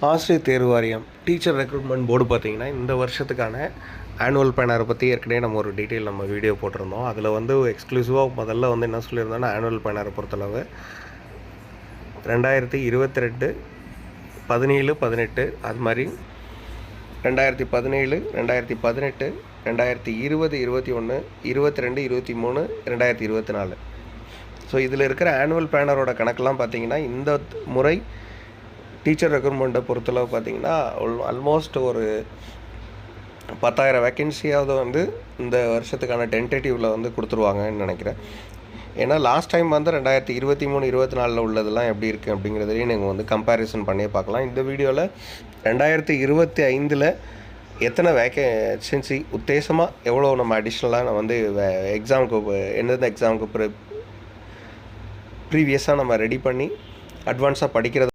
ஆசிரியர் தேர்வு வாரியம் டீச்சர் ரெக்ரூட்மெண்ட் போர்டு பார்த்திங்கன்னா இந்த வருஷத்துக்கான ஆனுவல் பேனரை பற்றி ஏற்கனவே நம்ம ஒரு டீட்டெயில் நம்ம வீடியோ போட்டிருந்தோம். அதில் எக்ஸ்க்ளூசிவாக முதல்ல என்ன சொல்லியிருந்தோன்னா ஆனுவல் பேனரை பொறுத்தளவு 2022 17 18 அது மாதிரி 2017 2018 2020 21 22 23 2024. ஸோ இதில் இருக்கிற ஆனுவல் பேனரோட கணக்கெலாம் பார்த்திங்கன்னா இந்த முறை டீச்சர் ரெக்ரூட்மெண்ட்டை பொறுத்தளவு பார்த்திங்கன்னா ஆல்மோஸ்ட் ஒரு 10,000 வேக்கன்சியாவது இந்த வருஷத்துக்கான டென்டேட்டிவில் கொடுத்துருவாங்கன்னு நினைக்கிறேன். ஏன்னா லாஸ்ட் டைம் 2023 24 உள்ளதெல்லாம் எப்படி இருக்குது அப்படிங்கிறதையும் நீங்கள் கம்பேரிசன் பண்ணி பார்க்கலாம். இந்த வீடியோவில் 2025 எத்தனை வேக்கன்சி உத்தேசமாக எவ்வளோ நம்ம அடிஷ்னலாக எக்ஸாமுக்கு எந்தெந்த எக்ஸாமுக்கு ப்ரீவியஸாக நம்ம ரெடி பண்ணி அட்வான்ஸாக படிக்கிறது